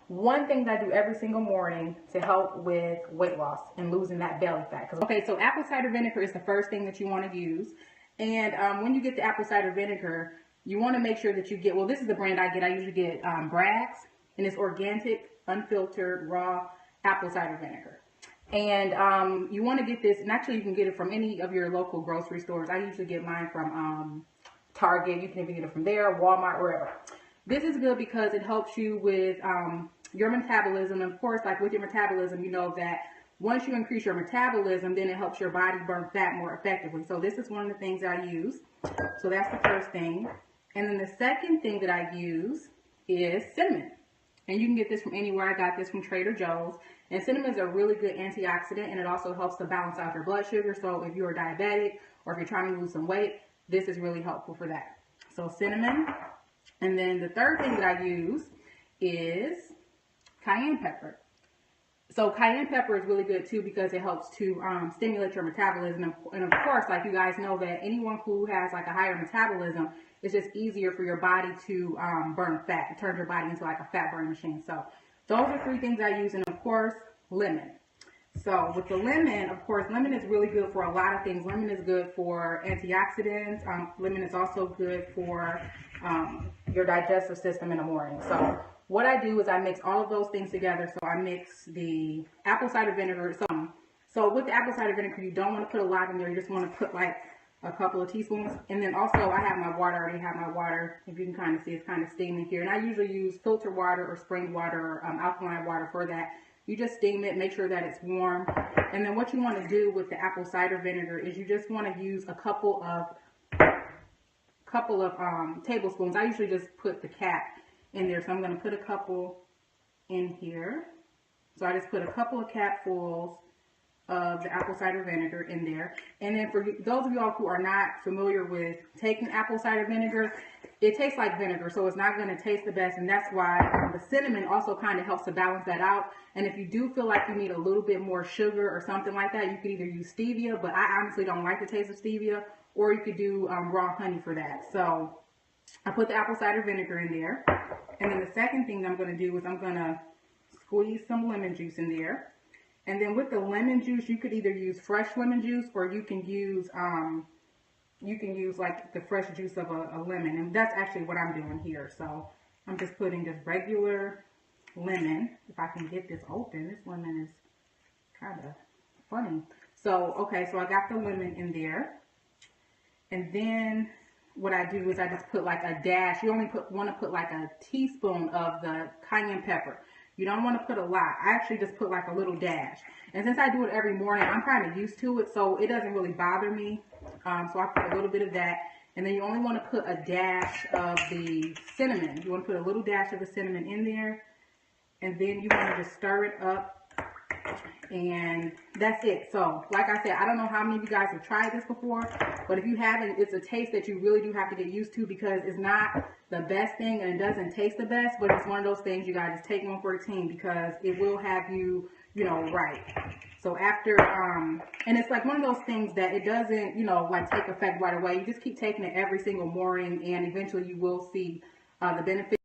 one thing that I do every single morning to help with weight loss and losing that belly fat. Okay, so apple cider vinegar is the first thing that you want to use. And when you get the apple cider vinegar, you want to make sure that you get, well, this is the brand I get. I usually get Bragg's, and it's organic, unfiltered, raw apple cider vinegar. And you want to get this, and actually you can get it from any of your local grocery stores. I usually get mine from Target. You can even get it from there, Walmart, wherever. This is good because it helps you with your metabolism. And of course, like with your metabolism, you know that once you increase your metabolism, then it helps your body burn fat more effectively. So this is one of the things I use. So that's the first thing. And then the second thing that I use is cinnamon. And you can get this from anywhere. I got this from Trader Joe's. And cinnamon is a really good antioxidant, and it also helps to balance out your blood sugar. So if you're diabetic or if you're trying to lose some weight, this is really helpful for that. So cinnamon. And then the third thing that I use is cayenne pepper. So cayenne pepper is really good too because it helps to stimulate your metabolism. And of course, like you guys know that anyone who has like a higher metabolism, it's just easier for your body to burn fat. It turns your body into like a fat burning machine. So those are three things I use. And of course, lemon. So with the lemon, of course, lemon is really good for a lot of things. Lemon is good for antioxidants. Lemon is also good for your digestive system in the morning. So what I do is I mix all of those things together. So I mix the apple cider vinegar. So with the apple cider vinegar, you don't want to put a lot in there. You just want to put like a couple of teaspoons. And then also I have my water. I already have my water. If you can kind of see, it's kind of steaming here. And I usually use filtered water or spring water or alkaline water for that. You just steam it, make sure that it's warm. And then what you want to do with the apple cider vinegar is you just want to use a couple of tablespoons. I usually just put the cap in there. So I'm going to put a couple in here. So I just put a couple of capfuls of the apple cider vinegar in there. And then for those of y'all who are not familiar with taking apple cider vinegar, it tastes like vinegar, so it's not going to taste the best. And that's why the cinnamon also kind of helps to balance that out. And if you do feel like you need a little bit more sugar or something like that, you could either use stevia, but I honestly don't like the taste of stevia, or you could do raw honey for that. So I put the apple cider vinegar in there. And then the second thing that I'm going to do is I'm going to squeeze some lemon juice in there. And then with the lemon juice, you could either use fresh lemon juice, or you can use like the fresh juice of a lemon. And that's actually what I'm doing here. So I'm just putting just regular lemon. If I can get this open, this lemon is kind of funny. So, okay, so I got the lemon in there. And then what I do is I just put like a dash. You only want to put like a teaspoon of the cayenne pepper. You don't want to put a lot. I actually just put like a little dash. And since I do it every morning, I'm kind of used to it, so it doesn't really bother me. So I put a little bit of that. And then you only want to put a dash of the cinnamon. You want to put a little dash of the cinnamon in there. And then you want to just stir it up. And that's it. So, like I said, I don't know how many of you guys have tried this before, but if you haven't, it's a taste that you really do have to get used to, because it's not the best thing and it doesn't taste the best, but it's one of those things you gotta just take one for the team, because it will have you, right. So after, and it's like one of those things that it doesn't, like take effect right away. You just keep taking it every single morning, and eventually you will see the benefits.